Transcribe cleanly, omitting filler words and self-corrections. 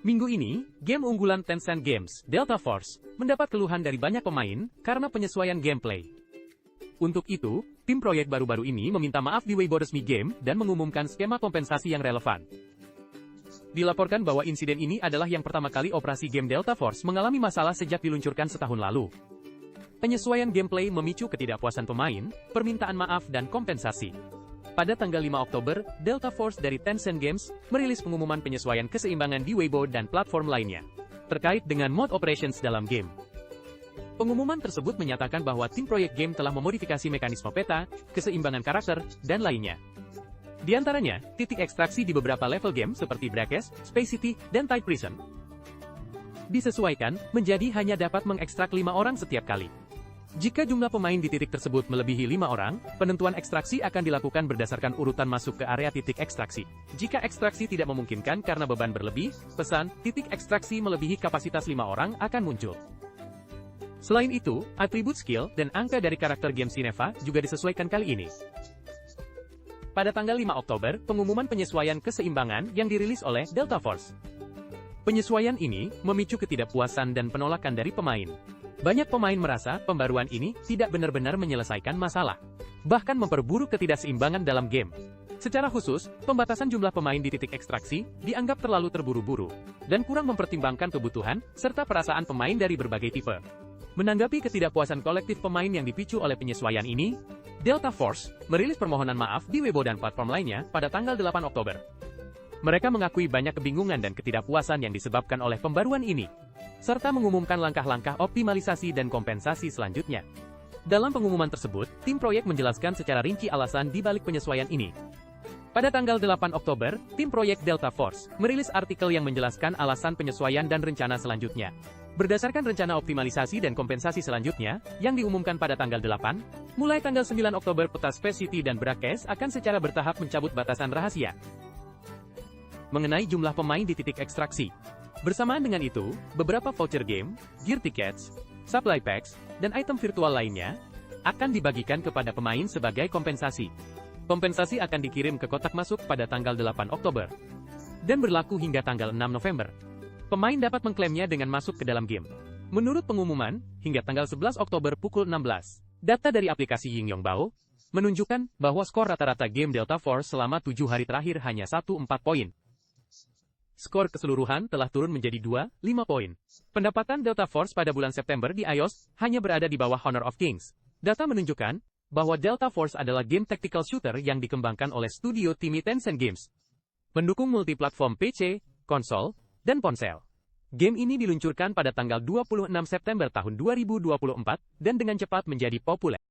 Minggu ini, game unggulan Tencent Games, Delta Force, mendapat keluhan dari banyak pemain karena penyesuaian gameplay. Untuk itu, tim proyek baru-baru ini meminta maaf di Weibo resmi game dan mengumumkan skema kompensasi yang relevan. Dilaporkan bahwa insiden ini adalah yang pertama kali operasi game Delta Force mengalami masalah sejak diluncurkan setahun lalu. Penyesuaian gameplay memicu ketidakpuasan pemain, permintaan maaf dan kompensasi. Pada tanggal 5 Oktober, Delta Force dari Tencent Games merilis pengumuman penyesuaian keseimbangan di Weibo dan platform lainnya, terkait dengan mode operations dalam game. Pengumuman tersebut menyatakan bahwa tim proyek game telah memodifikasi mekanisme peta, keseimbangan karakter, dan lainnya. Di antaranya, titik ekstraksi di beberapa level game seperti Brackets, Space City, dan Tide Prison disesuaikan menjadi hanya dapat mengekstrak 5 orang setiap kali. Jika jumlah pemain di titik tersebut melebihi 5 orang, penentuan ekstraksi akan dilakukan berdasarkan urutan masuk ke area titik ekstraksi. Jika ekstraksi tidak memungkinkan karena beban berlebih, pesan, titik ekstraksi melebihi kapasitas 5 orang akan muncul. Selain itu, atribut skill dan angka dari karakter game Cineva juga disesuaikan kali ini. Pada tanggal 5 Oktober, pengumuman penyesuaian keseimbangan yang dirilis oleh Delta Force. Penyesuaian ini memicu ketidakpuasan dan penolakan dari pemain. Banyak pemain merasa pembaruan ini tidak benar-benar menyelesaikan masalah, bahkan memperburuk ketidakseimbangan dalam game. Secara khusus, pembatasan jumlah pemain di titik ekstraksi dianggap terlalu terburu-buru, dan kurang mempertimbangkan kebutuhan serta perasaan pemain dari berbagai tipe. Menanggapi ketidakpuasan kolektif pemain yang dipicu oleh penyesuaian ini, Delta Force merilis permohonan maaf di Weibo dan platform lainnya pada tanggal 8 Oktober. Mereka mengakui banyak kebingungan dan ketidakpuasan yang disebabkan oleh pembaruan ini, serta mengumumkan langkah-langkah optimalisasi dan kompensasi selanjutnya. Dalam pengumuman tersebut, tim proyek menjelaskan secara rinci alasan di balik penyesuaian ini. Pada tanggal 8 Oktober, tim proyek Delta Force merilis artikel yang menjelaskan alasan penyesuaian dan rencana selanjutnya. Berdasarkan rencana optimalisasi dan kompensasi selanjutnya, yang diumumkan pada tanggal 8, mulai tanggal 9 Oktober peta Space City dan Brackets akan secara bertahap mencabut batasan rahasia mengenai jumlah pemain di titik ekstraksi. Bersamaan dengan itu, beberapa voucher game, gear tickets, supply packs, dan item virtual lainnya akan dibagikan kepada pemain sebagai kompensasi. Kompensasi akan dikirim ke kotak masuk pada tanggal 8 Oktober dan berlaku hingga tanggal 6 November. Pemain dapat mengklaimnya dengan masuk ke dalam game. Menurut pengumuman, hingga tanggal 11 Oktober pukul 16, data dari aplikasi Yingyongbao menunjukkan bahwa skor rata-rata game Delta Force selama 7 hari terakhir hanya 1,4 poin. Skor keseluruhan telah turun menjadi 2,5 poin. Pendapatan Delta Force pada bulan September di iOS hanya berada di bawah Honor of Kings. Data menunjukkan bahwa Delta Force adalah game tactical shooter yang dikembangkan oleh studio tim Tencent Games. Mendukung multiplatform PC, konsol, dan ponsel. Game ini diluncurkan pada tanggal 26 September tahun 2024 dan dengan cepat menjadi populer.